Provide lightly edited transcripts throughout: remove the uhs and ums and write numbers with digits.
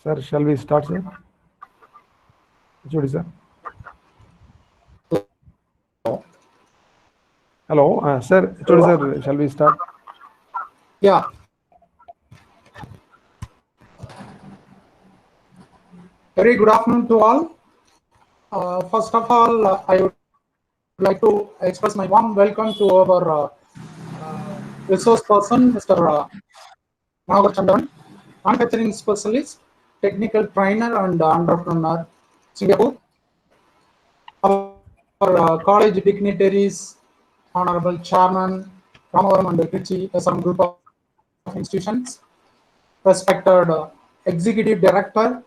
Sir, shall we start, sir? Jodi, sir. Hello, sir. Jodi, sir, shall we start? Yeah. Very good afternoon to all. First of all, I would like to express my warm welcome to our resource person, Mr. Manohar Chandran, manufacturing specialist, technical trainer, and entrepreneur, Singapore. Our college dignitaries, Honorable Chairman, Ramavaram and Trichy SRM Group of Institutions, respected Executive Director,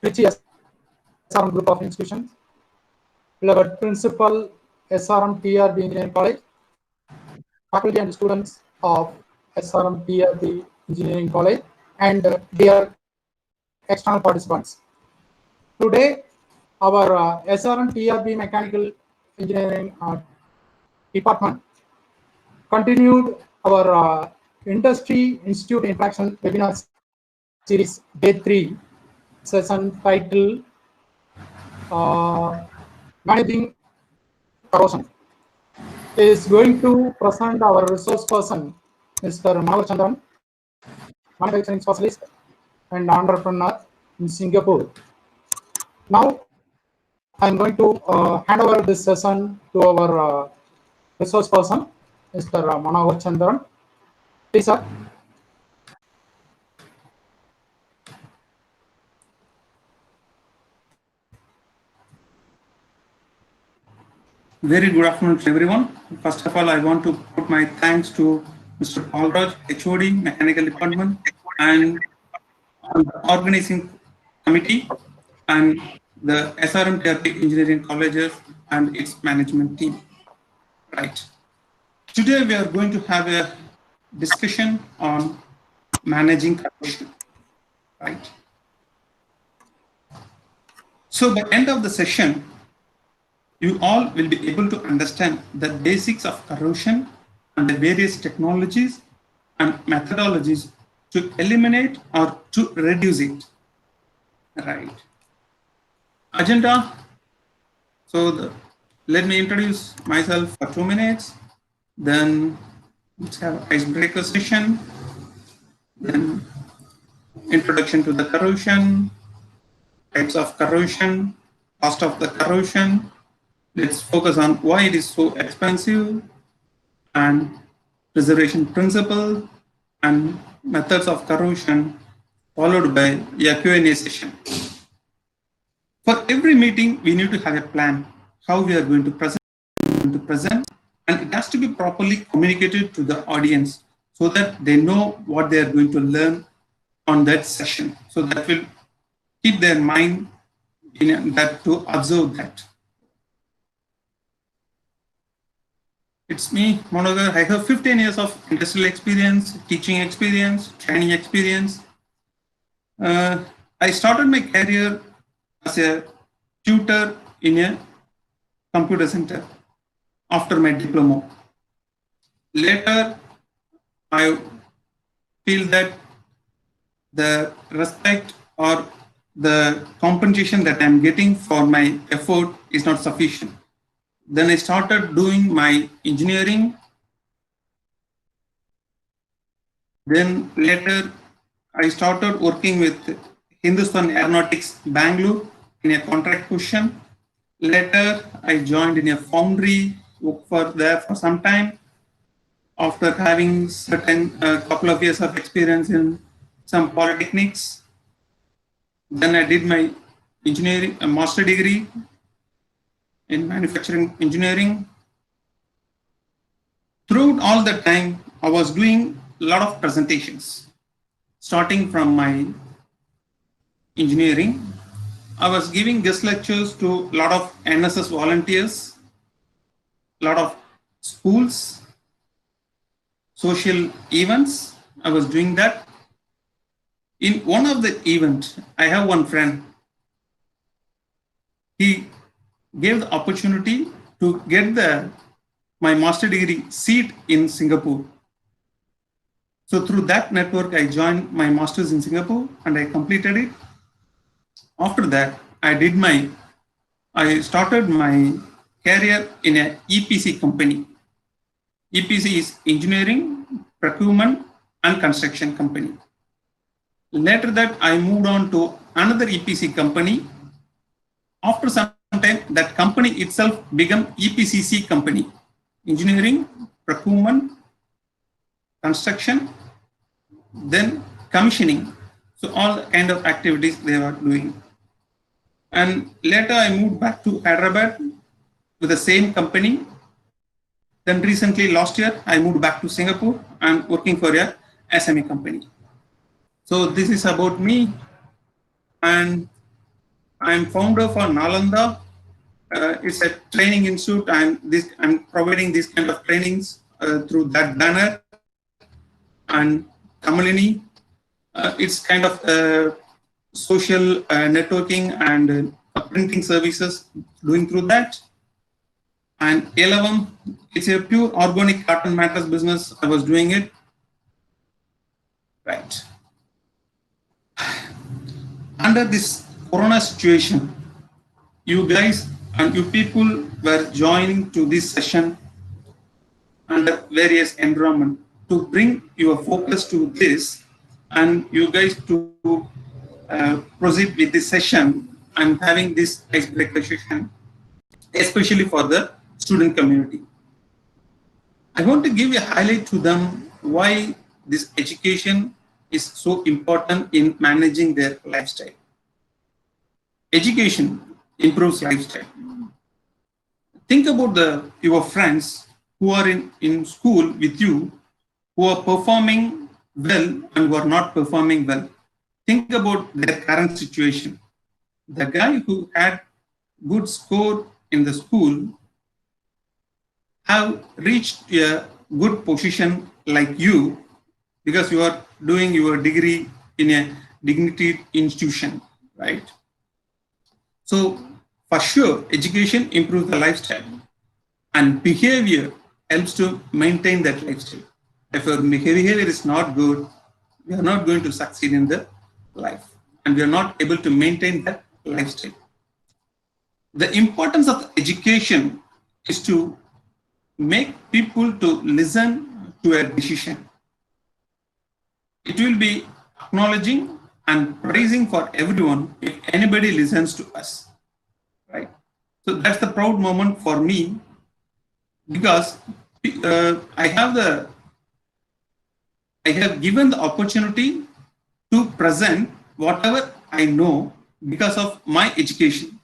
Trichy SRM Group of Institutions, beloved Principal, SRM TRB Engineering College, faculty and students of SRM TRB Engineering College, and dear external participants. Today, our SRM TRB Mechanical Engineering Department continued our Industry Institute Interaction Webinar Series Day 3 session titled Managing Corrosion. Is going to present our resource person, Mr. Manohar Chandran, manufacturing specialist and entrepreneur in Singapore. Now, I'm going to hand over this session to our resource person, Mr. Manohar Chandran. Please, sir. Very good afternoon to everyone. First of all, I want to put my thanks to Mr. Paul Raj, HOD, Mechanical Department, and the organizing committee, and the SRM TRB Engineering Colleges and its management team. Right. Today, we are going to have a discussion on managing corrosion. Right. So, by the end of the session, you all will be able to understand the basics of corrosion and the various technologies and methodologies to eliminate or to reduce it. Right. Agenda. So let me introduce myself for 2 minutes. Then let's have icebreaker session. Then introduction to the corrosion, types of corrosion, cost of the corrosion. Let's focus on why it is so expensive and preservation principle and methods of corrosion, followed by a Q&A session. For every meeting, we need to have a plan, how we are going to present, and it has to be properly communicated to the audience so that they know what they are going to learn on that session. So that will keep their mind in that to observe that. It's me, Manohar. I have 15 years of industrial experience, teaching experience, training experience. I started my career as a tutor in a computer center after my diploma. Later, I feel that the respect or the compensation that I'm getting for my effort is not sufficient. Then I started doing my engineering. Then later, I started working with Hindustan Aeronautics Bangalore in a contract position. Later, I joined in a foundry, worked there for some time. After having couple of years of experience in some polytechnics, then I did my engineering, a master degree in manufacturing engineering. Throughout all that time, I was doing a lot of presentations. Starting from my engineering, I was giving guest lectures to a lot of NSS volunteers, a lot of schools, social events. I was doing that. In one of the events, I have one friend. He gave the opportunity to get my master degree seat in Singapore. So through that network, I joined my master's in Singapore and I completed it. after that, I started my career in an EPC company. EPC is engineering, procurement, and construction company. Later that, I moved on to another EPC company. After some time, that company itself became EPCC company, engineering, procurement, construction, then commissioning. So all kind of activities they were doing. And later I moved back to Hyderabad with the same company. Then recently, last year, I moved back to Singapore and working for a SME company. So this is about me, and I'm founder for Nalanda. It's a training institute. I'm providing these kind of trainings through that banner. And Kamalini, it's kind of social networking and printing services doing through that. And Elavam, it's a pure organic cotton mattress business. I was doing it. Right. Under this Corona situation, you guys and you people were joining to this session under various environment to bring your focus to this, and you guys to proceed with this session and having this icebreaker session, especially for the student community. I want to give a highlight to them why this education is so important in managing their lifestyle. Education improves lifestyle. Think about your friends who are in school with you, who are performing well and who are not performing well. Think about their current situation. The guy who had good score in the school have reached a good position like you because you are doing your degree in a dignity institution, right? So for sure, education improves the lifestyle, and behavior helps to maintain that lifestyle. If your behavior is not good, we are not going to succeed in the life, and we are not able to maintain that lifestyle. The importance of education is to make people to listen to a decision. It will be acknowledging and praising for everyone if anybody listens to us, right? So that's the proud moment for me, because I have given the opportunity to present whatever I know because of my education.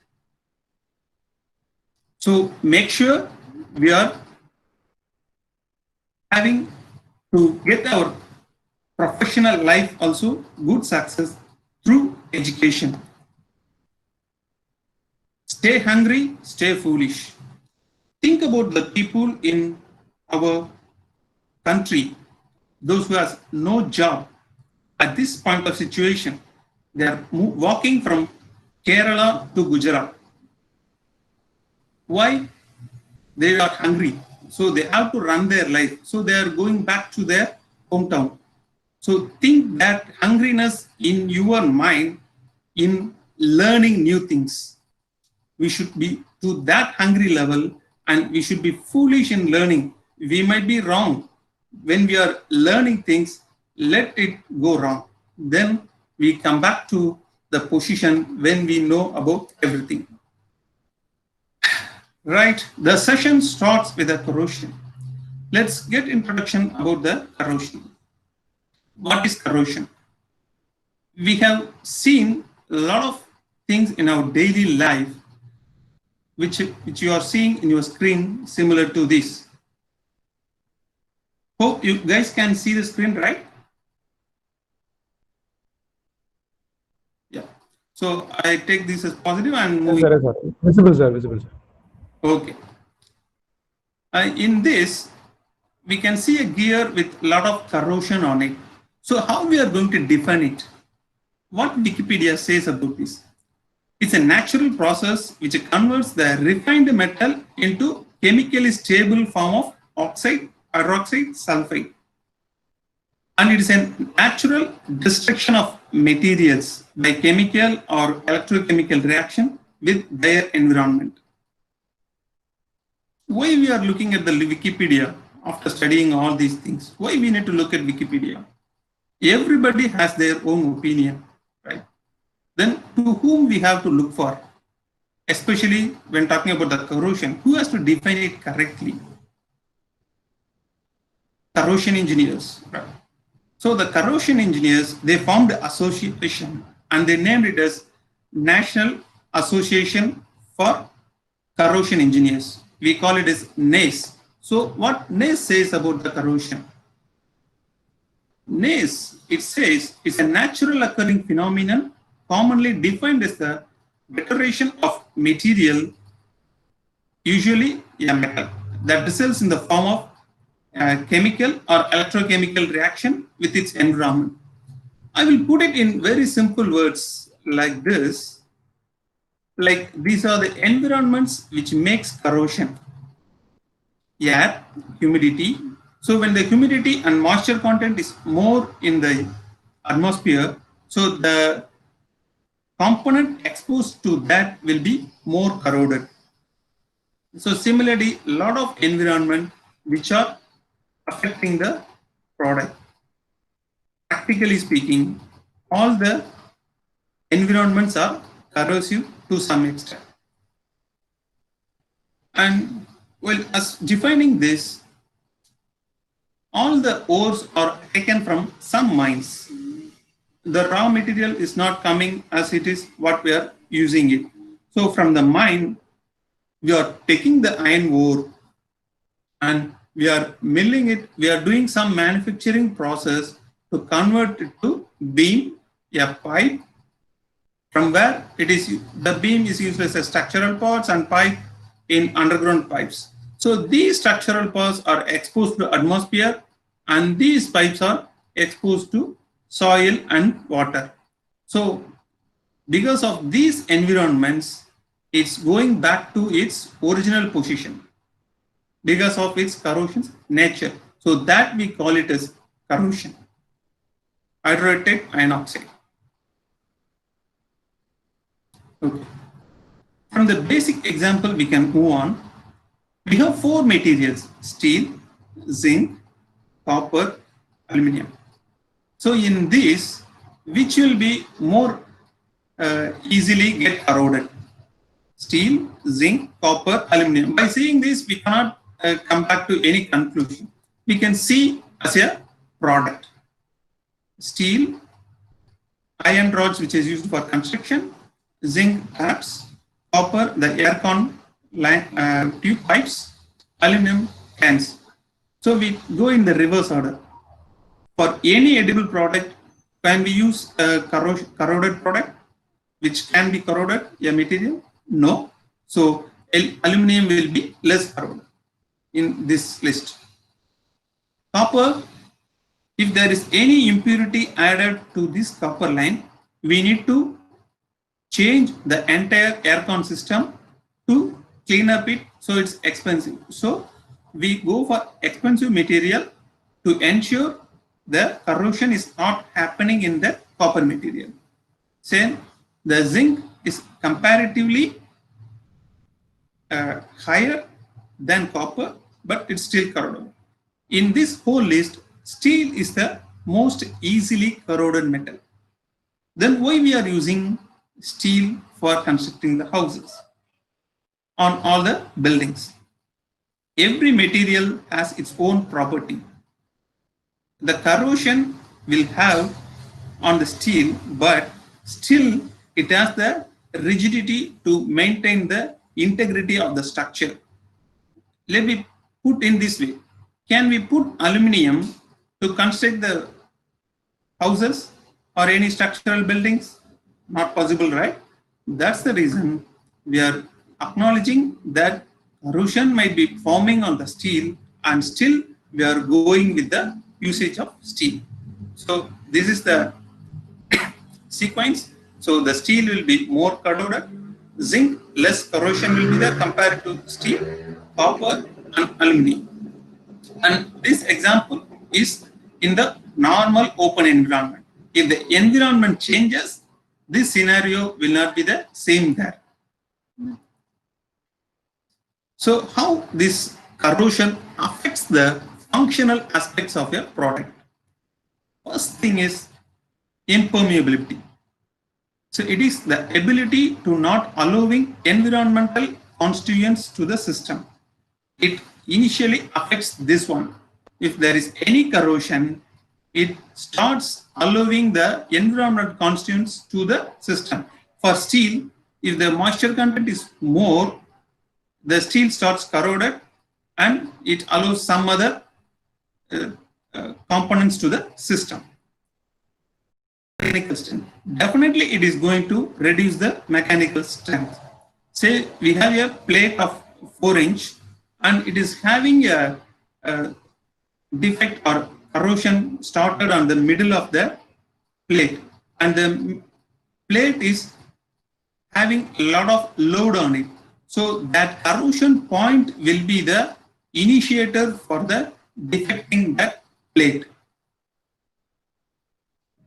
So make sure we are having to get our professional life also good success through education. Stay hungry, stay foolish. Think about the people in our country, those who have no job at this point of situation. They are walking from Kerala to Gujarat. Why? They are hungry, so they have to run their life. So they are going back to their hometown. So think that hungriness in your mind in learning new things. We should be to that hungry level, and we should be foolish in learning. We might be wrong. When we are learning things, let it go wrong. Then we come back to the position when we know about everything. Right, the session starts with a corrosion. Let's get introduction about the corrosion. What is corrosion? We have seen a lot of things in our daily life which you are seeing in your screen similar to this. Hope you guys can see the screen, right? Yeah. So I take this as positive and moving. Yes, sir. Visible, sir. Visible, sir. Okay. In this, we can see a gear with a lot of corrosion on it. So how we are going to define it? What Wikipedia says about this? It's a natural process which converts the refined metal into chemically stable form of oxide, hydroxide, sulfide. and it is a natural destruction of materials by chemical or electrochemical reaction with their environment. Why we are looking at the Wikipedia after studying all these things? Why we need to look at Wikipedia? Everybody has their own opinion, right? Then to whom we have to look for? Especially when talking about the corrosion, who has to define it correctly? Corrosion engineers, right? So the corrosion engineers, they formed the association and they named it as National Association for Corrosion Engineers. We call it as NACE. So what NACE says about the corrosion? NACE, it says it's a natural occurring phenomenon commonly defined as the deterioration of material, usually a metal, that results in the form of chemical or electrochemical reaction with its environment. I will put it in very simple words like this. Like these are the environments which makes corrosion. Air, humidity. So when the humidity and moisture content is more in the atmosphere, so the component exposed to that will be more corroded. So similarly, a lot of environment which are affecting the product. Practically speaking, all the environments are corrosive to some extent. And well, as defining this, all the ores are taken from some mines. The raw material is not coming as it is what we are using it. So from the mine, we are taking the iron ore and we are milling it. We are doing some manufacturing process to convert it to beam, a pipe, from where it is, the beam is used as a structural parts and pipe in underground pipes. So these structural parts are exposed to atmosphere and these pipes are exposed to soil and water. So because of these environments, it's going back to its original position because of its corrosion nature. So that we call it as corrosion. Hydroxide iron oxide. Okay. From the basic example, we can move on. We have four materials: steel, zinc, copper, aluminum. So in this, which will be more easily get corroded? Steel, zinc, copper, aluminum. By seeing this, we cannot come back to any conclusion. We can see as a product. Steel, iron rods which is used for construction, zinc taps, copper, the aircon line, tube pipes, aluminum cans. So we go in the reverse order. For any edible product, can we use a corroded product which can be corroded, a material? No. So aluminum will be less corroded in this list. Copper, if there is any impurity added to this copper line, we need to change the entire aircon system to clean up it, so it's expensive. So we go for expensive material to ensure the corrosion is not happening in the copper material. Same, the zinc is comparatively higher than copper, but it's still corroded. In this whole list, steel is the most easily corroded metal. Then why we are using steel for constructing the houses on all the buildings? Every material has its own property. The corrosion will have on the steel, but still it has the rigidity to maintain the integrity of the structure. Let me put in this way. Can we put aluminum to construct the houses or any structural buildings? Not possible, right? That's the reason we are acknowledging that corrosion might be forming on the steel and still we are going with the usage of steel. So this is the sequence. So the steel will be more corroded, zinc less corrosion will be there compared to steel, copper and aluminum. And this example is in the normal open environment. If the environment changes, this scenario will not be the same there. So how this corrosion affects the functional aspects of your product? First thing is impermeability. So it is the ability to not allowing environmental constituents to the system. It initially affects this one. If there is any corrosion, it starts allowing the environmental constituents to the system. For steel, if the moisture content is more, the steel starts corroded and it allows some other components to the system. Mechanical strength. Definitely it is going to reduce the mechanical strength. Say we have a plate of 4 inch and it is having a defect or corrosion started on the middle of the plate, and the plate is having a lot of load on it. So that corrosion point will be the initiator for the defecting that plate.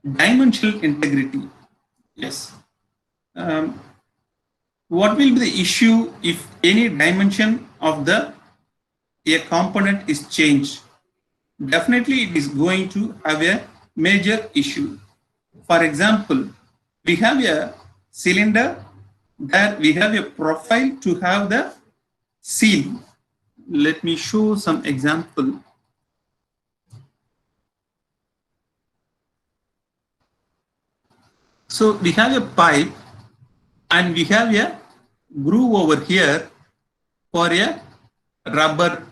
Dimensional integrity. Yes. What will be the issue if any dimension of a component is changed? Definitely it is going to have a major issue. For example, we have a cylinder that we have a profile to have the seal. Let me show some example. So we have a pipe and we have a groove over here for a rubber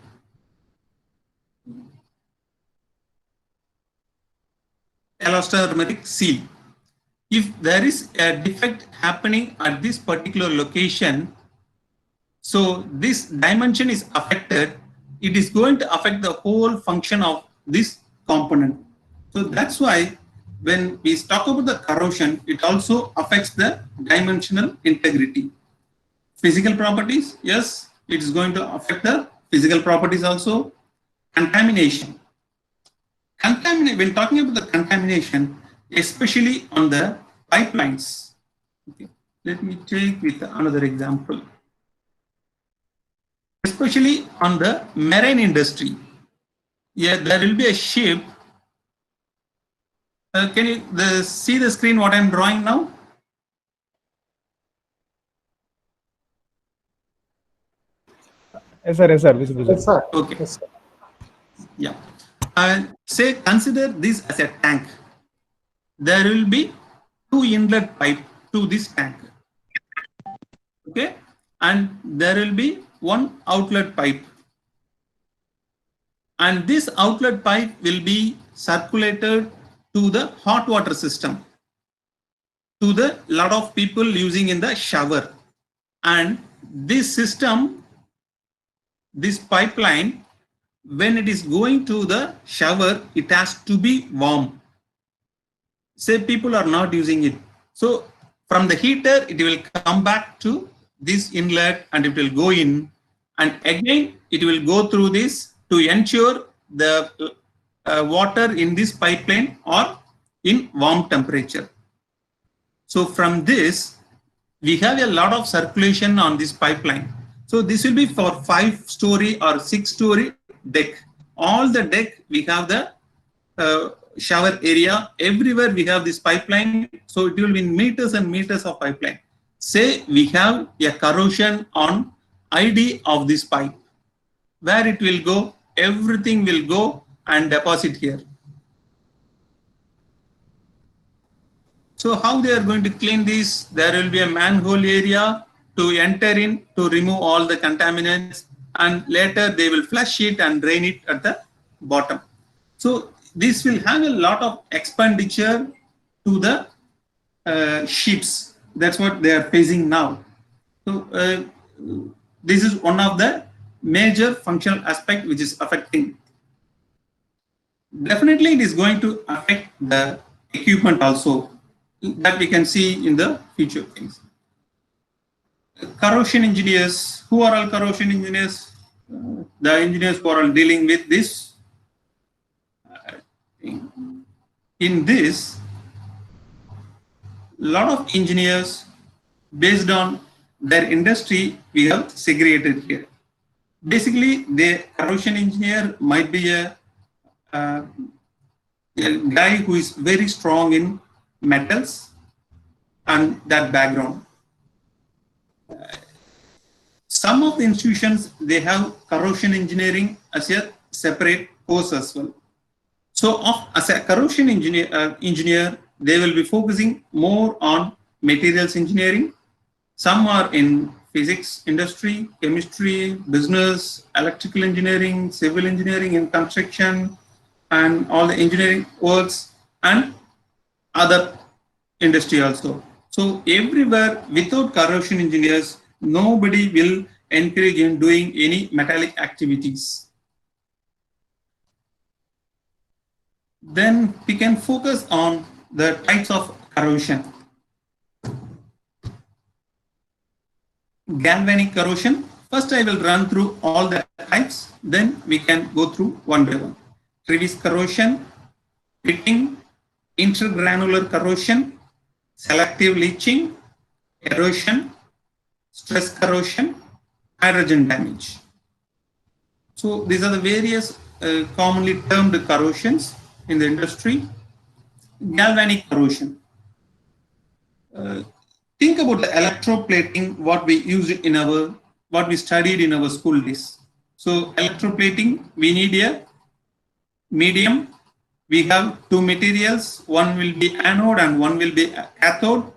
elastomeric seal. If there is a defect happening at this particular location, so this dimension is affected, it is going to affect the whole function of this component. So that's why when we talk about the corrosion, it also affects the dimensional integrity. Physical properties, yes, it is going to affect the physical properties also. Contamination. When talking about the contamination, especially on the pipelines. Okay. Let me take with another example. Especially on the marine industry. Yeah, there will be a ship. Can you see the screen what I'm drawing now? Yes, sir. Yes, sir. Visible, Yes, sir. Okay. Yes, sir. Yeah. Say consider this as a tank. There will be 2 inlet pipe to this tank. Okay. And there will be 1 outlet pipe. And this outlet pipe will be circulated to the hot water system, to the lot of people using in the shower. And this system, this pipeline, when it is going to the shower, it has to be warm. Say people are not using it. So from the heater, it will come back to this inlet and it will go in. And again, it will go through this to ensure the water in this pipeline are in warm temperature. So from this, we have a lot of circulation on this pipeline. So this will be for 5-story or 6-story deck. All the deck, we have the shower area. Everywhere we have this pipeline. So it will be meters and meters of pipeline. Say we have a corrosion on ID of this pipe. Where it will go? Everything will go and deposit here. So how they are going to clean this? There will be a manhole area to enter in to remove all the contaminants, and later they will flush it and drain it at the bottom. So this will have a lot of expenditure to the ships. That's what they are facing now. So this is one of the major functional aspect which is affecting. Definitely it is going to affect the equipment also, that we can see in the future things. Corrosion engineers, who are all corrosion engineers? The engineers who are all dealing with this. in this, lot of engineers based on their industry we have segregated here. Basically, the corrosion engineer might be a guy who is very strong in metals and that background. Some of the institutions, they have corrosion engineering as a separate course as well. So as a corrosion engineer, they will be focusing more on materials engineering. Some are in physics, industry, chemistry, business, electrical engineering, civil engineering in construction, and all the engineering works, and other industry also. So everywhere, without corrosion engineers, nobody will encourage in doing any metallic activities. Then we can focus on the types of corrosion. Galvanic corrosion. First, I will run through all the types, then we can go through one by one. Crevice corrosion, pitting, intergranular corrosion, selective leaching, erosion, stress corrosion, hydrogen damage. So these are the various commonly termed corrosions in the industry. Galvanic corrosion. Think about the electroplating, what we studied in our school days. So electroplating, we need a medium. We have two materials. One will be anode and one will be cathode.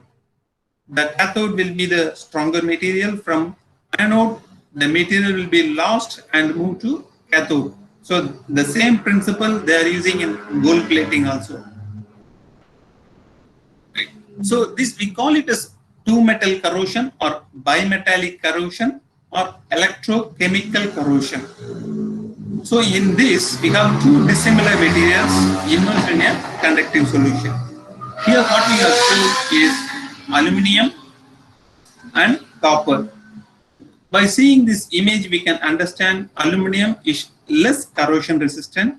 The cathode will be the stronger material. From anode, the material will be lost and moved to cathode. So the same principle they are using in gold plating also. Right. So this, we call it as two metal corrosion or bimetallic corrosion or electrochemical corrosion. So in this, we have two dissimilar materials immersed in a conductive solution. Here what we have shown is aluminum and copper. By seeing this image, we can understand aluminum is less corrosion resistant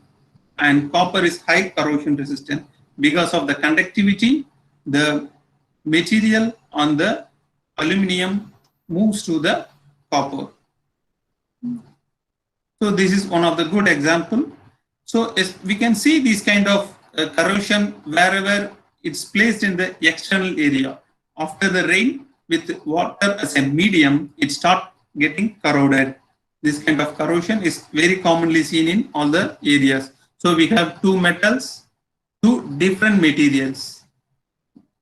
and copper is high corrosion resistant. Because of the conductivity, the material on the aluminum moves to the copper. So this is one of the good example. So as we can see this kind of corrosion wherever it's placed in the external area. After the rain, with water as a medium, it starts getting corroded. This kind of corrosion is very commonly seen in all the areas. So we have two metals, two different materials.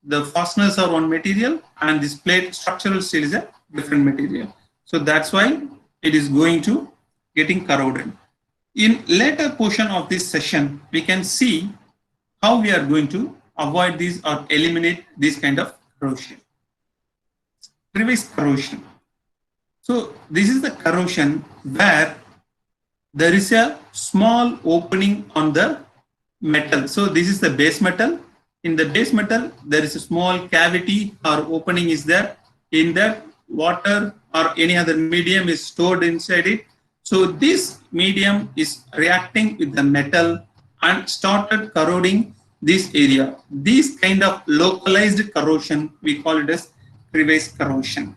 The fasteners are one material and this plate structural steel is a different material. So that's why it is going to getting corroded. In later portion of this session, we can see how we are going to avoid these or eliminate this kind of corrosion. Crevice corrosion. So this is the corrosion where there is a small opening on the metal. So this is the base metal. In the base metal, there is a small cavity or opening is there. In that, water or any other medium is stored inside it. So this medium is reacting with the metal and started corroding this area. This kind of localized corrosion, we call it as crevice corrosion.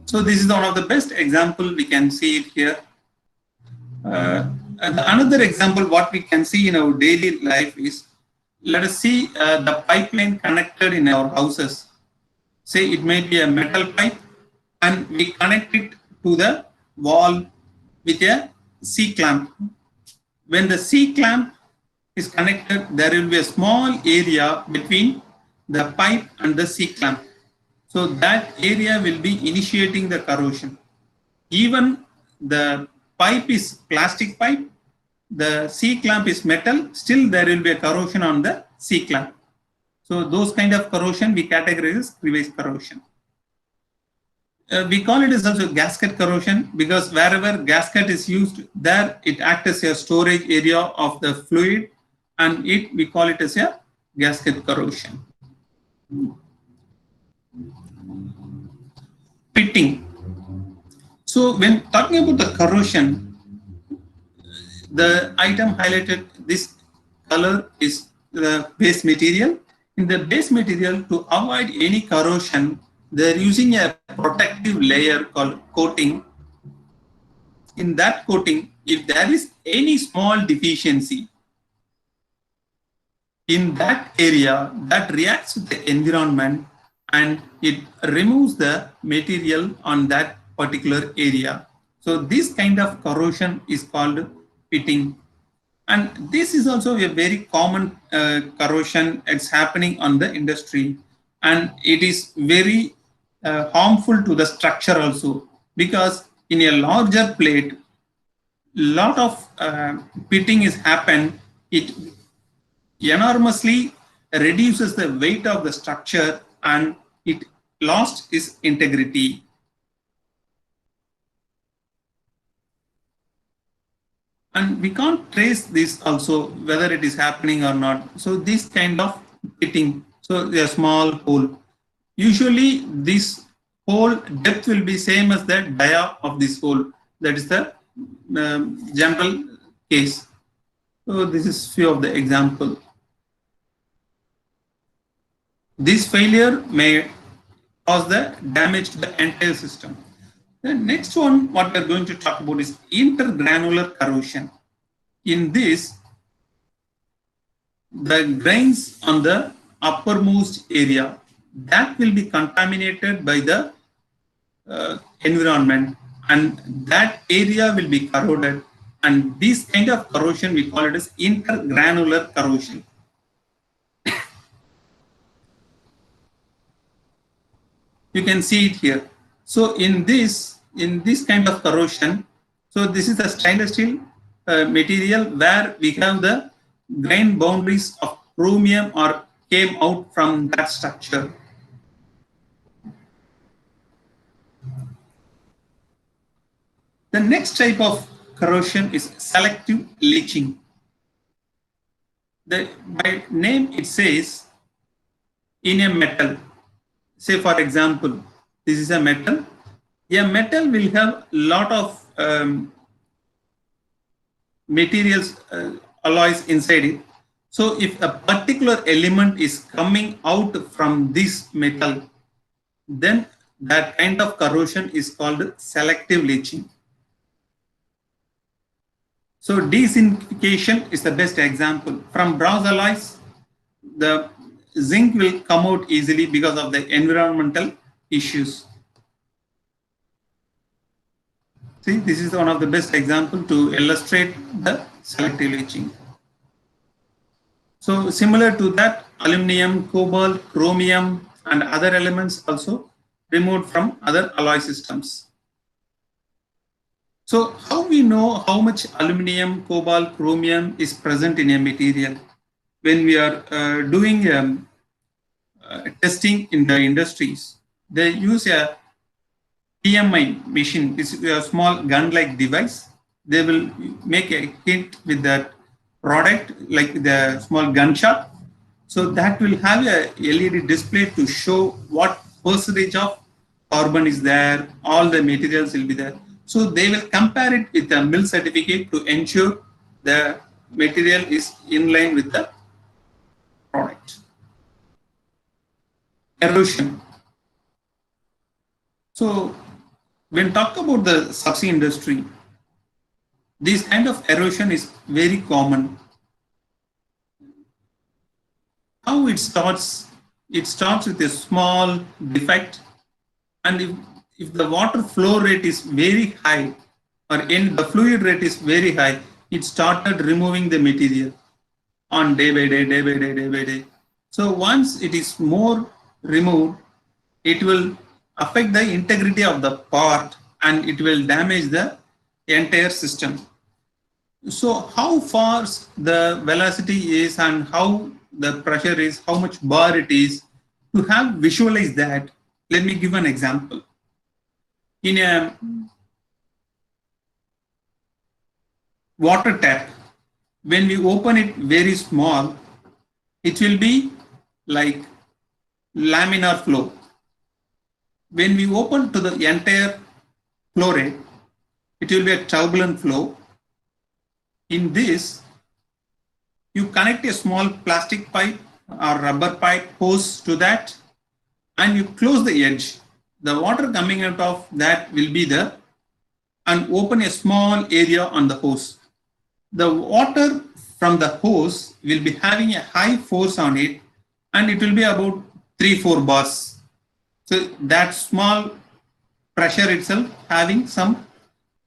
So this is one of the best example, we can see it here. Another example, what we can see in our daily life is, let us see the pipeline connected in our houses. Say it may be a metal pipe and we connect it to the wall with a C-clamp. When the C-clamp is connected, there will be a small area between the pipe and the C-clamp. So that area will be initiating the corrosion. Even the pipe is plastic pipe, the C-clamp is metal, still there will be a corrosion on the C-clamp. So those kind of corrosion we categorize as crevice corrosion. We call it as also gasket corrosion because wherever gasket is used, there it acts as a storage area of the fluid, and we call it as a gasket corrosion. Pitting. So when talking about the corrosion, the item highlighted, this color is the base material. In the base material, to avoid any corrosion, they are using a protective layer called coating. In that coating, if there is any small deficiency in that area, that reacts with the environment and it removes the material on that particular area. So this kind of corrosion is called pitting. And this is also a very common corrosion. It's happening on the industry, and it is very harmful to the structure also, because in a larger plate, lot of pitting is happen. It enormously reduces the weight of the structure and it lost its integrity. And we can't trace this also, whether it is happening or not. So this kind of pitting, so a small hole. Usually this hole depth will be same as the dia of this hole. That is the general case. So this is few of the example. This failure may cause the damage to the entire system. The next one, what we are going to talk about is intergranular corrosion. In this, the grains on the uppermost area, that will be contaminated by the environment, and that area will be corroded. And this kind of corrosion, we call it as intergranular corrosion. You can see it here. So in this kind of corrosion, so this is the stainless steel material where we have the grain boundaries of chromium or came out from that structure. The next type of corrosion is selective leaching. By name it says, in a metal, say for example, this is a metal. A metal will have lot of materials, alloys inside it. So if a particular element is coming out from this metal, then that kind of corrosion is called selective leaching. So dezincification is the best example. From bronze alloys, the zinc will come out easily because of the environmental issues. See, this is one of the best examples to illustrate the selective leaching. So similar to that, aluminum, cobalt, chromium, and other elements also removed from other alloy systems. So how we know how much aluminum, cobalt, chromium is present in a material? When we are doing testing in the industries, they use a PMI machine. This is a small gun-like device. They will make a hit with that product, like the small gunshot. So that will have a LED display to show what percentage of carbon is there, all the materials will be there. So they will compare it with the mill certificate to ensure the material is in line with the product. Erosion. So when talk about the subsea industry, this kind of erosion is very common. How it starts? It starts with a small defect, and if the water flow rate is very high, or in the fluid rate is very high, it started removing the material on day by day, day by day, day by day. So once it is more removed, it will affect the integrity of the part and it will damage the entire system. So how fast the velocity is and how the pressure is, how much bar it is, to have visualized that, let me give an example. In a water tap, when we open it very small, it will be like laminar flow. When we open to the entire flow rate, it will be a turbulent flow. In this, you connect a small plastic pipe or rubber pipe hose to that, and you close the edge. The water coming out of that will be there, and open a small area on the hose. The water from the hose will be having a high force on it, and it will be about 3-4 bars. So that small pressure itself having some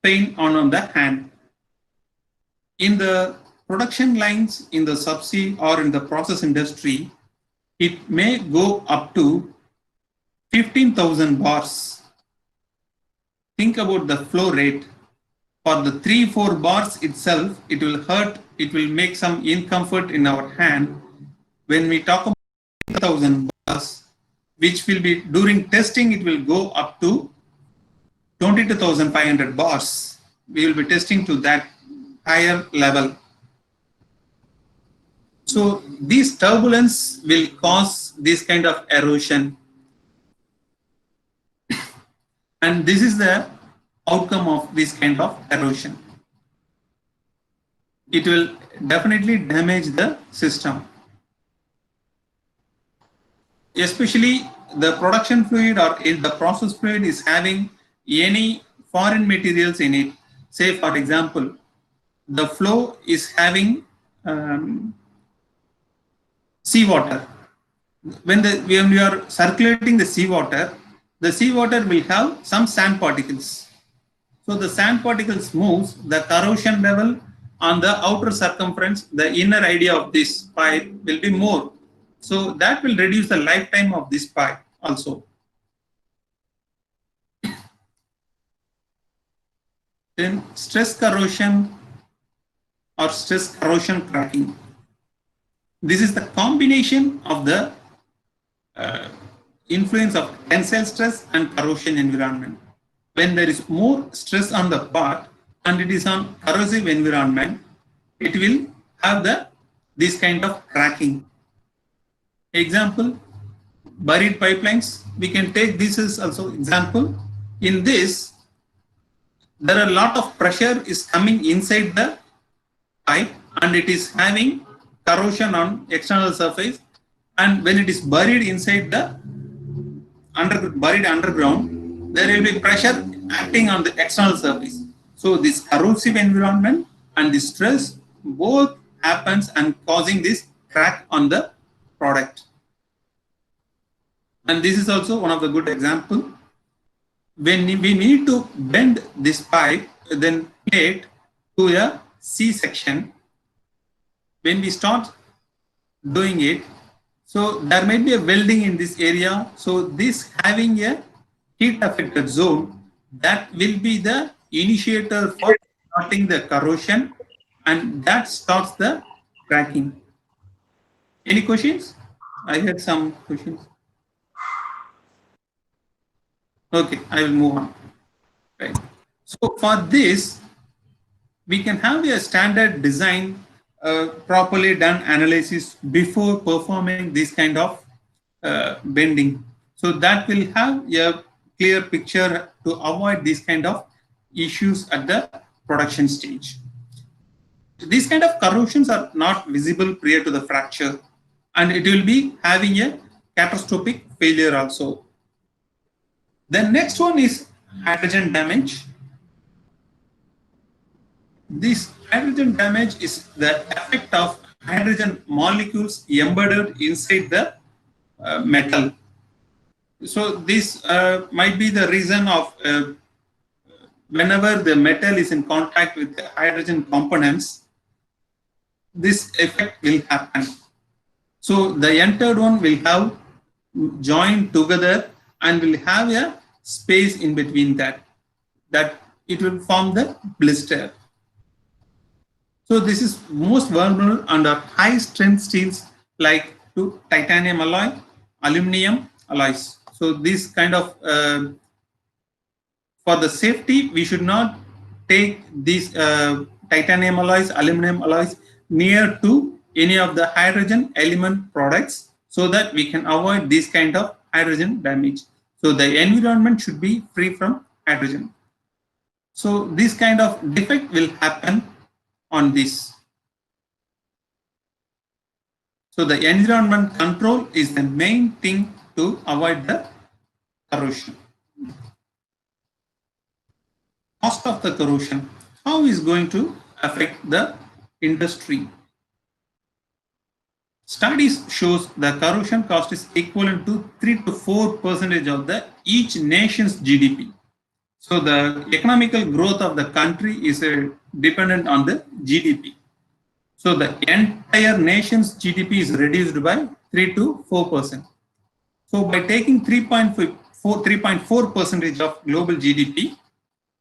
pain on the hand. In the production lines, in the subsea or in the process industry, it may go up to 15,000 bars. Think about the flow rate. For the 3-4 bars itself, it will hurt, it will make some discomfort in our hand. When we talk about 15,000 bars, which will be during testing, it will go up to 22,500 bars. We will be testing to that higher level. So this turbulence will cause this kind of erosion. And this is the outcome of this kind of erosion. It will definitely damage the system. Especially the production fluid or in the process fluid is having any foreign materials in it. Say for example, the flow is having seawater. When we are circulating the seawater will have some sand particles. So the sand particles moves, the corrosion level on the outer circumference, the inner area of this pipe will be more. So that will reduce the lifetime of this pipe also. Then stress corrosion or stress corrosion cracking. This is the combination of the influence of tensile stress and corrosion environment. When there is more stress on the part and it is on corrosive environment, it will have this kind of cracking. Example, buried pipelines. We can take this as also example. In this, there are a lot of pressure is coming inside the pipe and it is having corrosion on external surface, and when it is buried inside the buried underground, there will be pressure acting on the external surface. So this corrosive environment and the stress both happens and causing this crack on the product. And this is also one of the good example. When we need to bend this pipe, then plate to a C section, when we start doing it, so there might be a welding in this area. So this having a heat affected zone, that will be the initiator for starting the corrosion, and that starts the cracking. Any questions? I had some questions. Okay, I will move on. Right. So for this, we can have a standard design, properly done analysis before performing this kind of bending. So that will have a clear picture to avoid these kind of issues at the production stage. These kind of corrosions are not visible prior to the fracture, and it will be having a catastrophic failure also. The next one is hydrogen damage. This hydrogen damage is the effect of hydrogen molecules embedded inside the metal. So this might be the reason of whenever the metal is in contact with the hydrogen components, this effect will happen. So the entered one will have joined together and will have a space in between that it will form the blister. So this is most vulnerable under high strength steels like to titanium alloy, aluminum alloys. So this kind of for the safety, we should not take these titanium alloys, aluminum alloys near to any of the hydrogen element products, so that we can avoid this kind of hydrogen damage. So the environment should be free from hydrogen. So this kind of defect will happen on this. So the environment control is the main thing to avoid the corrosion. Cost of the corrosion, how is going to affect the industry? Studies shows the corrosion cost is equivalent to 3 to 4% of the each nation's GDP. So the economical growth of the country is dependent on the GDP. So the entire nation's GDP is reduced by 3 to 4%. So by taking 3.4% of global GDP,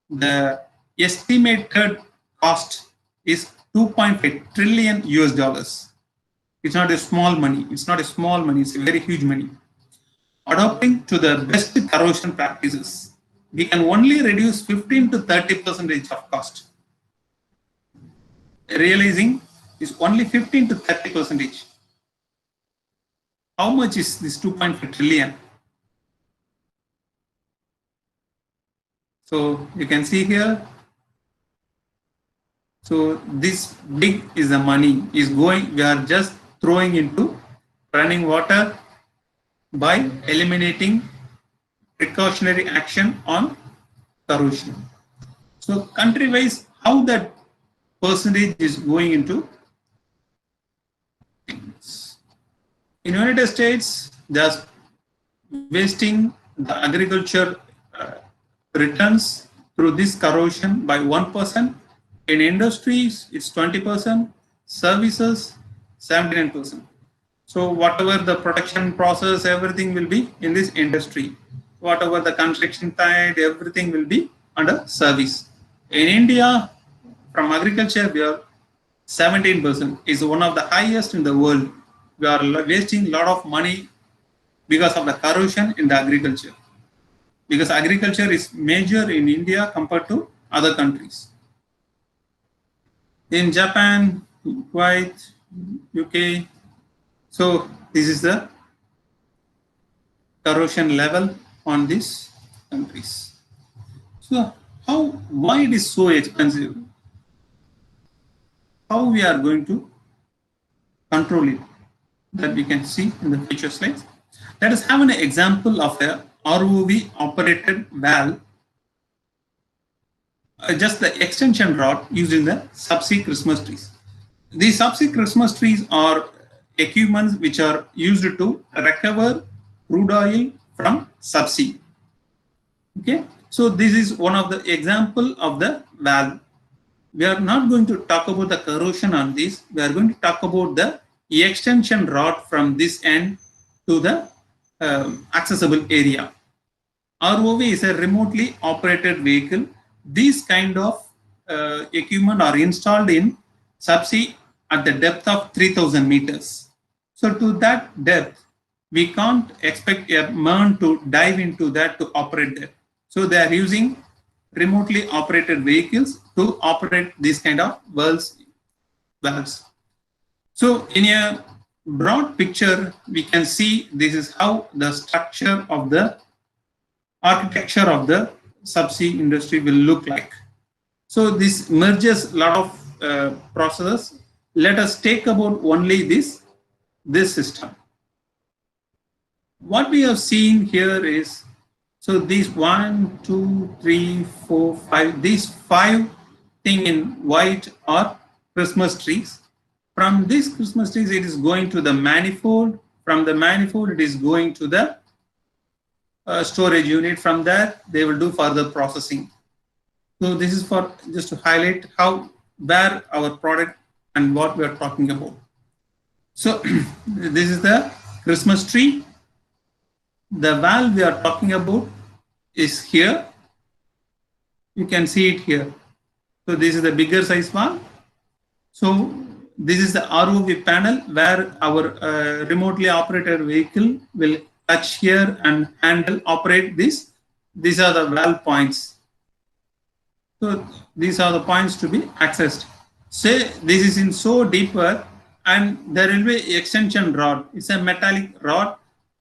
the estimated cost is 2.5 trillion US dollars. It's not a small money. It's not a small money. It's a very huge money. Adopting to the best corrosion practices, we can only reduce 15 to 30% of cost. Realizing is only 15 to 30%. How much is this 2.5 trillion? So you can see here. So this big is the money is going. We are just throwing into running water by eliminating precautionary action on corrosion. So country-wise, how that percentage is going into things. In United States, just wasting the agriculture returns through this corrosion by 1%. In industries, it's 20%. Services, 79%. So whatever the production process, everything will be in this industry. Whatever the construction side, everything will be under service. In India, from agriculture, we are 17%. Is one of the highest in the world. We are wasting a lot of money because of the corrosion in the agriculture. Because agriculture is major in India compared to other countries. In Japan, Kuwait, UK, so this is the corrosion level on these countries. So why it is so expensive? How we are going to control it? That we can see in the future slides. Let us have an example of a ROV operated valve. Just the extension rod used in the subsea Christmas trees. These subsea Christmas trees are equipments which are used to recover crude oil from subsea. Okay, so this is one of the example of the valve. We are not going to talk about the corrosion on this. We are going to talk about the extension rod from this end to the accessible area. ROV is a remotely operated vehicle. These kind of equipment are installed in subsea at the depth of 3,000 meters. So to that depth, we can't expect a man to dive into that to operate there. So they are using remotely operated vehicles to operate this kind of valves. So in a broad picture, we can see this is how the structure of the architecture of the subsea industry will look like. So this merges a lot of processes. Let us take about only this system. What we have seen here is, so these 1, 2, 3, 4, 5, these 5 things in white are Christmas trees. From these Christmas trees, it is going to the manifold. From the manifold, it is going to the storage unit. From there, they will do further processing. So this is for just to highlight where our product and what we are talking about. So this is the Christmas tree. The valve we are talking about is here. You can see it here. So this is the bigger size valve. So this is the ROV panel where our remotely operated vehicle will touch here and handle, operate this. These are the valve points. So these are the points to be accessed. Say this is in so deeper, and there will be extension rod. It's a metallic rod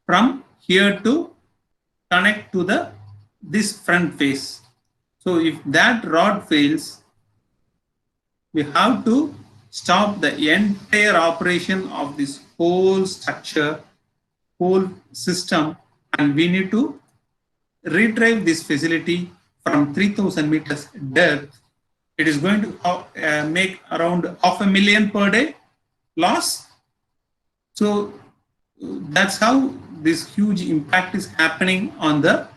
from here to connect to this front face. So if that rod fails, we have to stop the entire operation of this whole structure, whole system, and we need to redrive this facility from 3,000 meters depth. It is going to make around 500,000 per day loss. So that's how this huge impact is happening on the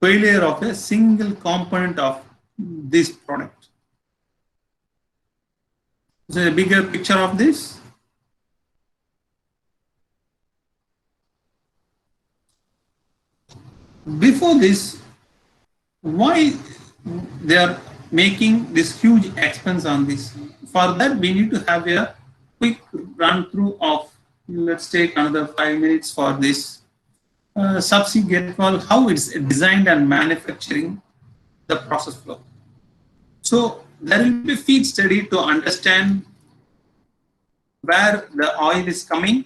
failure of a single component of this product. Is there a bigger picture of this? Before this, why they are making this huge expense on this? For that, we need to have a quick run through of, let's take another 5 minutes for this subsea gate valve, how it's designed and manufacturing the process flow. So there will be a feed study to understand where the oil is coming,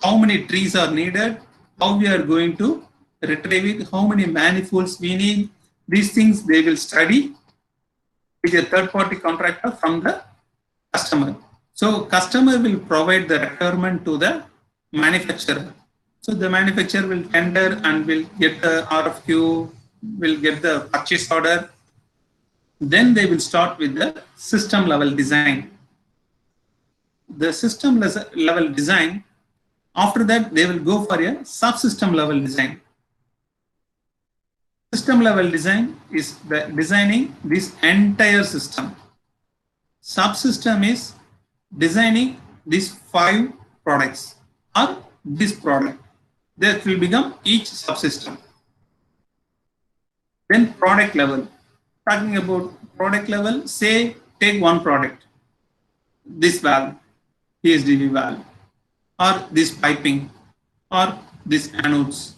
how many trees are needed, how we are going to retrieve it, how many manifolds we need. These things they will study with a third-party contractor from the customer. So customer will provide the requirement to the manufacturer. So the manufacturer will tender and will get the RFQ, will get the purchase order. Then they will start with the system level design. The system level design, after that they will go for a subsystem level design. System level design is designing this entire system. Subsystem is designing these 5 products or this product. That will become each subsystem. Then product level. Talking about product level, say take one product, this valve, PSDV valve, or this piping, or this anodes.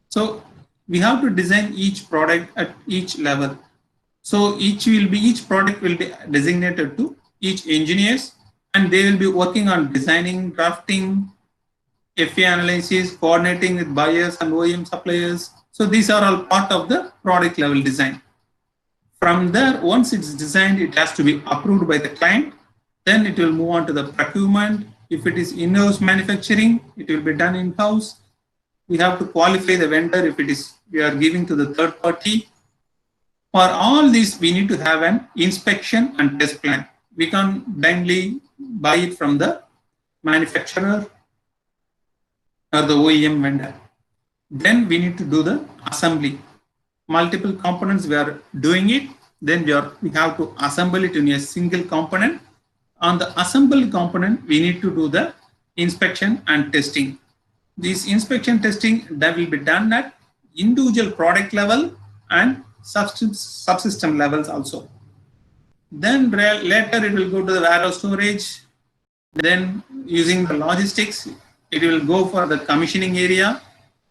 So we have to design each product at each level. So each product will be designated to each engineers, and they will be working on designing, drafting, FA analysis, coordinating with buyers and OEM suppliers. So these are all part of the product level design. From there, once it's designed, it has to be approved by the client. Then it will move on to the procurement. If it is in-house manufacturing, it will be done in-house. We have to qualify the vendor if it is we are giving to the third party. For all this, we need to have an inspection and test plan. We can't blindly buy it from the manufacturer or the OEM vendor. Then we need to do the assembly. Multiple components we are doing it. Then we have to assemble it in a single component. On the assembled component, we need to do the inspection and testing. This inspection testing that will be done at individual product level and subsystem levels also. Then later it will go to the warehouse storage. Then using the logistics, it will go for the commissioning area.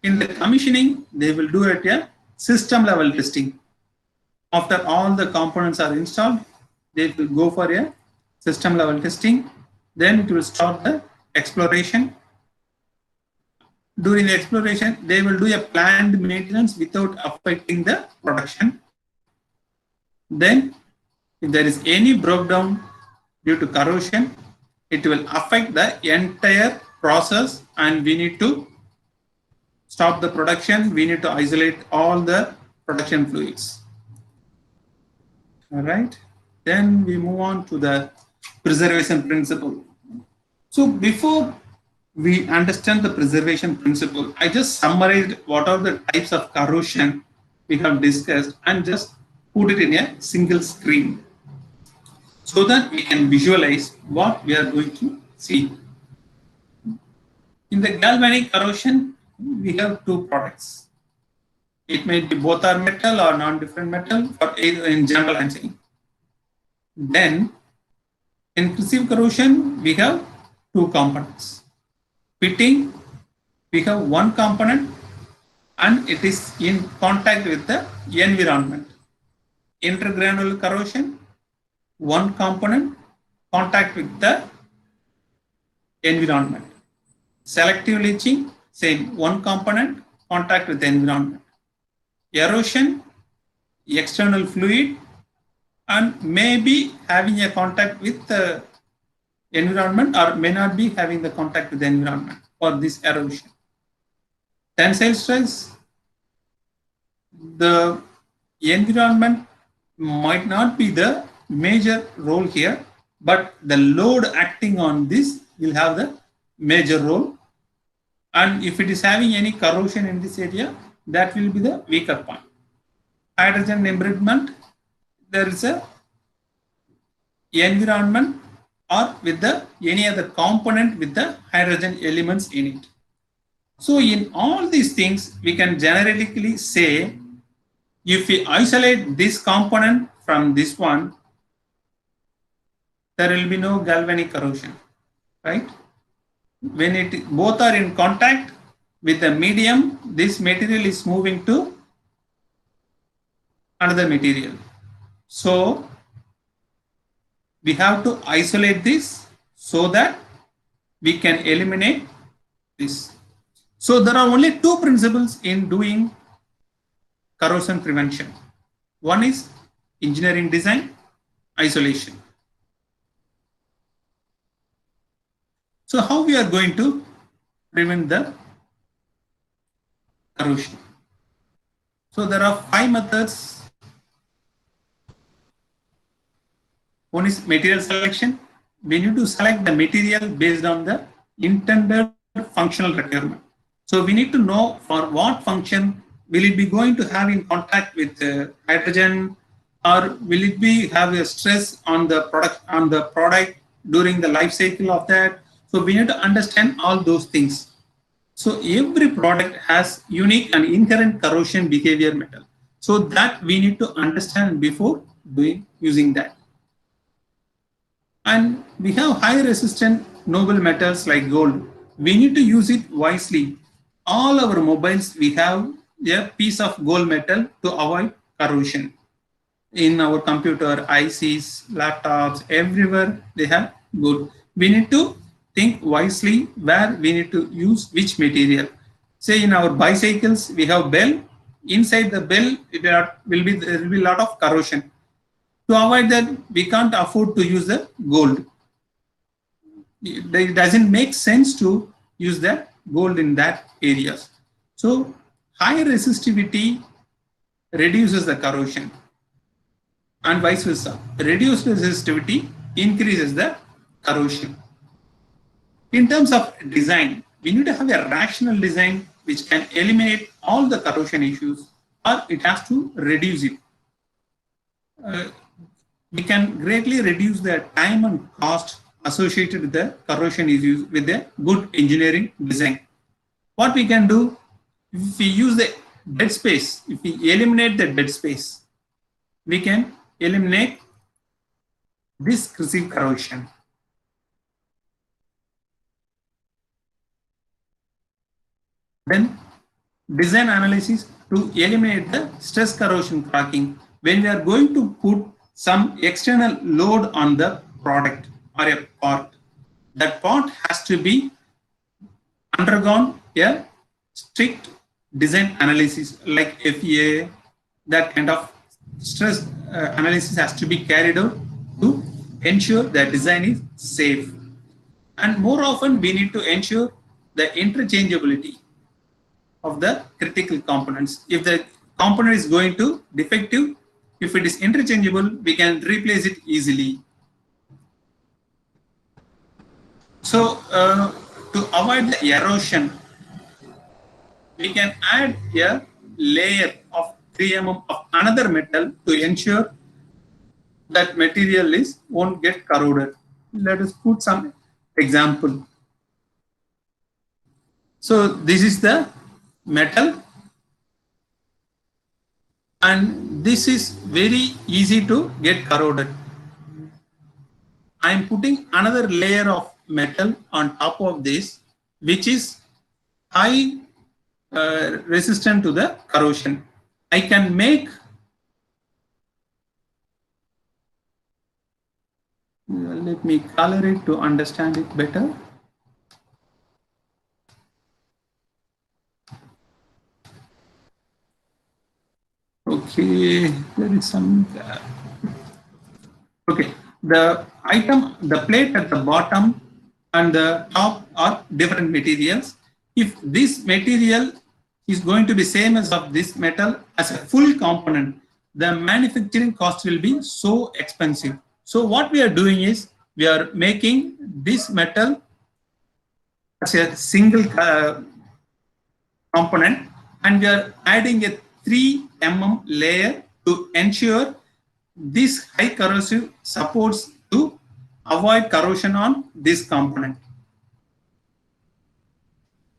In the commissioning, they will do it a system level testing. After all the components are installed, they will go for a system level testing. Then it will start the exploration. During the exploration, they will do a planned maintenance without affecting the production. Then, if there is any breakdown due to corrosion, it will affect the entire process, and we need to stop the production. We need to isolate all the production fluids. All right. Then we move on to the preservation principle. So before we understand the preservation principle, I just summarized what are the types of corrosion we have discussed and just put it in a single screen so that we can visualize what we are going to see. In the galvanic corrosion, we have 2 products. It may be both are metal or non-different metal, or in general I'm saying. Then in cursive corrosion, we have 2 components. Fitting, we have 1 component and it is in contact with the environment. Intergranular corrosion, 1 component, contact with the environment. Selective leaching, same, 1 component, contact with the environment. Erosion, external fluid, and maybe having a contact with environment or may not be having the contact with the environment for this erosion. Tensile stress, the environment might not be the major role here, but the load acting on this will have the major role. And if it is having any corrosion in this area, that will be the weaker point. Hydrogen embrittlement, there is a environment or with the any other component with the hydrogen elements in it. So in all these things, we can generically say, if we isolate this component from this one, there will be no galvanic corrosion, right? When it both are in contact with the medium, this material is moving to another material. So we have to isolate this so that we can eliminate this. So there are only two principles in doing corrosion prevention. One is engineering design, isolation. So how we are going to prevent the corrosion? So there are 5 methods. One is material selection. We need to select the material based on the intended functional requirement. So we need to know for what function will it be going to have in contact with hydrogen, or will it be have a stress on the product during the life cycle of that. So we need to understand all those things. So every product has unique and inherent corrosion behavior metal. So that we need to understand before using that. And we have high resistant noble metals like gold. We need to use it wisely. All our mobiles, we have a piece of gold metal to avoid corrosion. In our computer, ICs, laptops, everywhere they have gold. We need to think wisely where we need to use which material. Say in our bicycles, we have bell. Inside the bell, there will be a lot of corrosion. To avoid that, we can't afford to use the gold. It doesn't make sense to use the gold in that areas. So high resistivity reduces the corrosion and vice versa. Reduced resistivity increases the corrosion. In terms of design, we need to have a rational design which can eliminate all the corrosion issues, or it has to reduce it. We can greatly reduce the time and cost associated with the corrosion issues with a good engineering design. What we can do, if we use the dead space, if we eliminate the dead space, we can eliminate this receive corrosion. Then design analysis to eliminate the stress corrosion cracking. When we are going to put some external load on the product or a part, that part has to be undergone a strict design analysis like FEA. That kind of stress analysis has to be carried out to ensure that design is safe. And more often we need to ensure the interchangeability of the critical components. If the component is going to defective, if it is interchangeable, we can replace it easily. So to avoid the erosion, we can add a layer of 3 mm of another metal to ensure that material won't get corroded. Let us put some example. So this is the metal, and this is very easy to get corroded. I am putting another layer of metal on top of this, which is high resistant to the corrosion. I can make let me color it to understand it better. Okay, there is some okay. the item, the plate at the bottom and the top are different materials. If this material is going to be same as of this metal as a full component, the manufacturing cost will be so expensive. So what we are doing is we are making this metal as a single component, and we are adding a 3 mm layer to ensure this high corrosive supports to avoid corrosion on this component.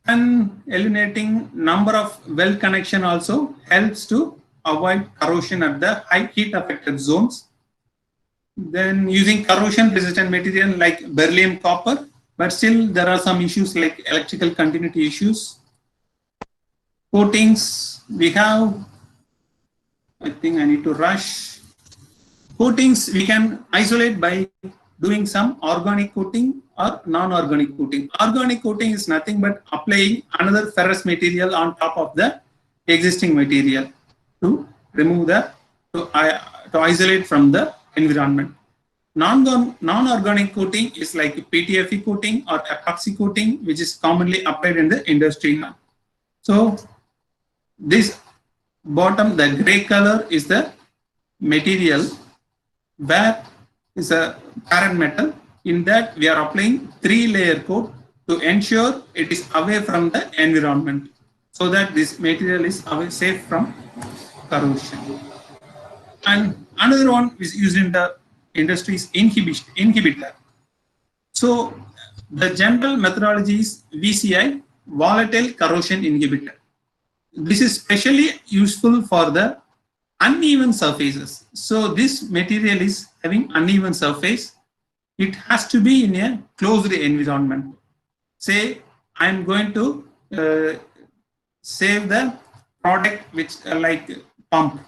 And eliminating number of weld connection also helps to avoid corrosion at the high heat affected zones. Then using corrosion resistant material like beryllium copper, but still there are some issues like electrical continuity issues. Coatings, we have, I think I need to rush. Coatings we can isolate by doing some organic coating or non-organic coating. Organic coating is nothing but applying another ferrous material on top of the existing material to remove the, to isolate from the environment. Non-organic coating is like PTFE coating or epoxy coating, which is commonly applied in the industry now. So this bottom, the gray color is the material where is a parent metal. In that we are applying 3-layer coat to ensure it is away from the environment, so that this material is away, safe from corrosion. And another one is used in the industry is inhibitor. So the general methodology is VCI, volatile corrosion inhibitor. This is specially useful for the uneven surfaces. So this material is having uneven surface. It has to be in a closed environment. Say I am going to save the product which like pump.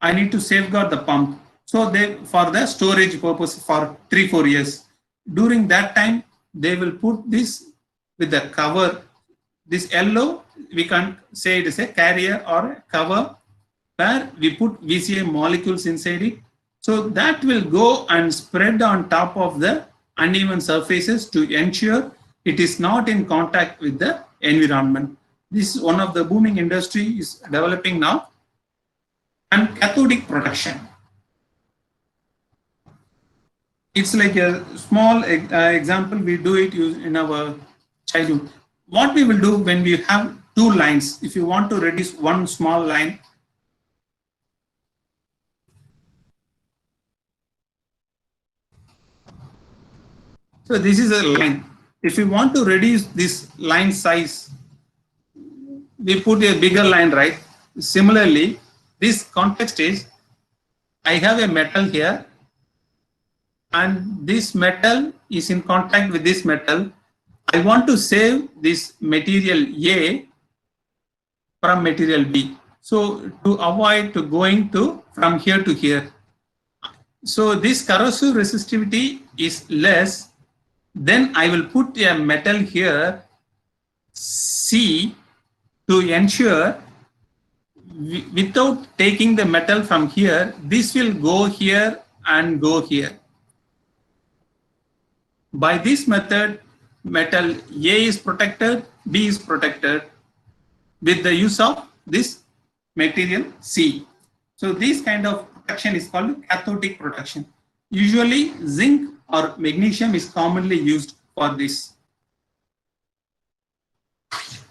I need to safeguard the pump. So they, for the storage purpose for 3-4 years. During that time, they will put this with the cover. This yellow, we can say it is a carrier or a cover where we put VCI molecules inside it. So that will go and spread on top of the uneven surfaces to ensure it is not in contact with the environment. This is one of the booming industry is developing now. And cathodic protection. It's like a small example, we do it in our childhood. What we will do when we have 2 lines, if you want to reduce one small line, so this is a line. If you want to reduce this line size, we put a bigger line, right? Similarly, this context is, I have a metal here, and this metal is in contact with this metal. I want to save this material A from material B. So to avoid to going to from here to here. So this corrosive resistivity is less. Then I will put a metal here, C, to ensure without taking the metal from here, this will go here and go here. By this method, metal A is protected, B is protected with the use of this material C. So this kind of protection is called cathodic protection. Usually zinc or magnesium is commonly used for this.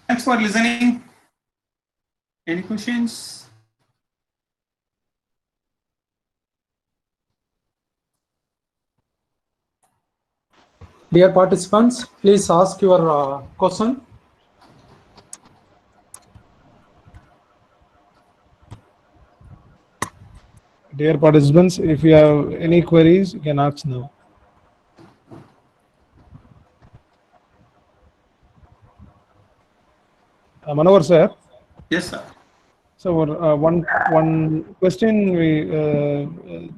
Thanks for listening. Any questions? Dear participants, please ask your question. Dear participants, if you have any queries, you can ask now. Manohar sir. Yes, sir. So one question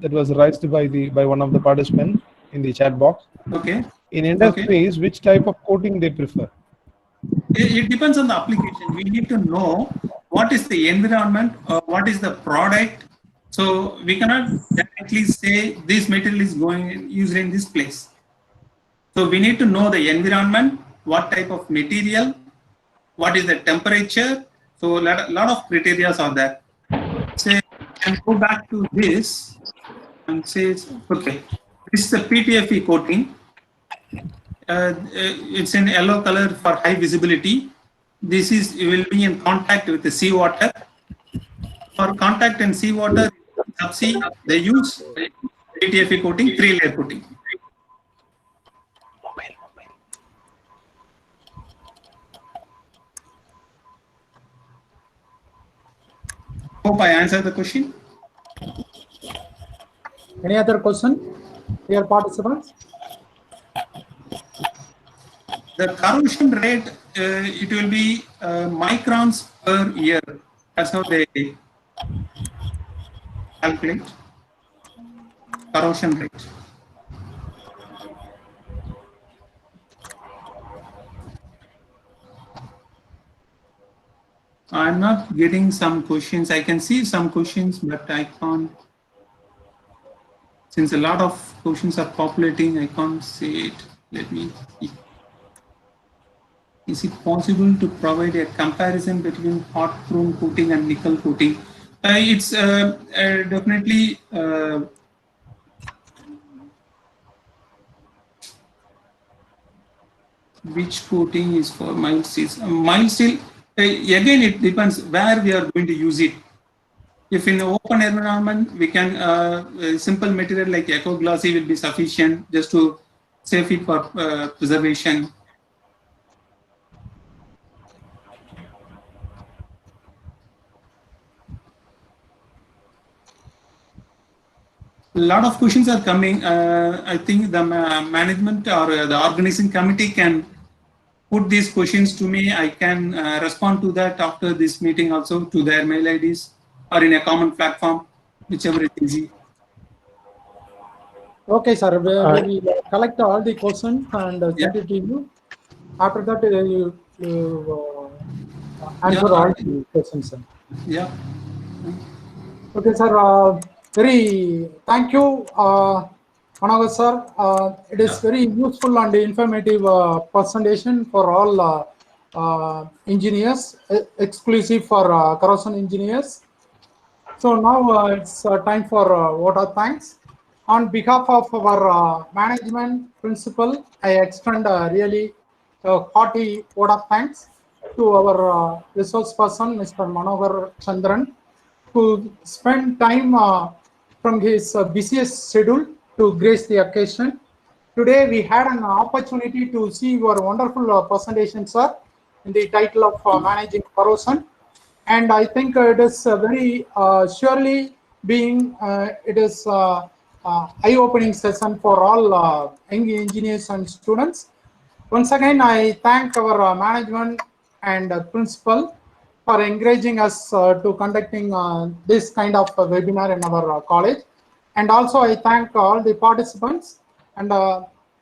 that was raised by one of the participants in the chat box. Okay. In industries, which type of coating they prefer? It depends on the application. We need to know what is the environment or what is the product. So we cannot directly say this material is going used in this place. So we need to know the environment, what type of material, what is the temperature. So a lot of criteria are there. Say, and go back to this and say, okay, this is the PTFE coating. It's in yellow color for high visibility. This is, it will be in contact with the seawater. For contact and seawater, subsea, they use PTFE coating, 3-layer coating. Hope I answered the question. Any other question, dear participants? The corrosion rate, it will be microns per year. That's how they calculate corrosion rate. I'm not getting some questions. I can see some questions, but I can't. Since a lot of questions are populating, I can't see it. Let me see. Is it possible to provide a comparison between hot chrome coating and nickel coating? It's definitely which coating is for mild steel? Mild steel, again, it depends where we are going to use it. If in an open environment, we can, a simple material like eco glossy will be sufficient just to save it for preservation. A lot of questions are coming. I think the management or the organizing committee can put these questions to me. I can respond to that after this meeting also to their mail IDs or in a common platform, whichever is easy. Okay, sir. We will collect all the questions and send it to you. After that, you answer all the questions, sir. Yeah. Okay, sir. Very thank you, Manohar sir. It is very useful and informative presentation for all engineers, exclusive for corrosion engineers. So now it's time for vote of thanks. On behalf of our management principal, I extend really hearty vote of thanks to our resource person, Mr. Manohar Chandran, who spent time from his busiest schedule to grace the occasion. Today we had an opportunity to see your wonderful presentation, sir, in the title of Managing Corrosion. And I think it is very surely being, it is eye-opening session for all young engineers and students. Once again, I thank our management and principal for encouraging us to conducting this kind of webinar in our college. And also I thank all the participants. And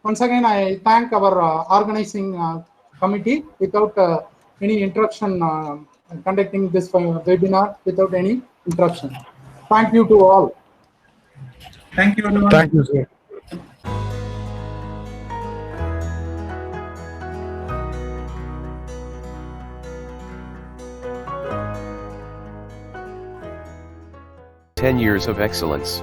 once again, I thank our organizing committee. Without any interruption, conducting this webinar without any interruption. Thank you to all. Thank you, everyone. Thank you, sir. "10 years of excellence."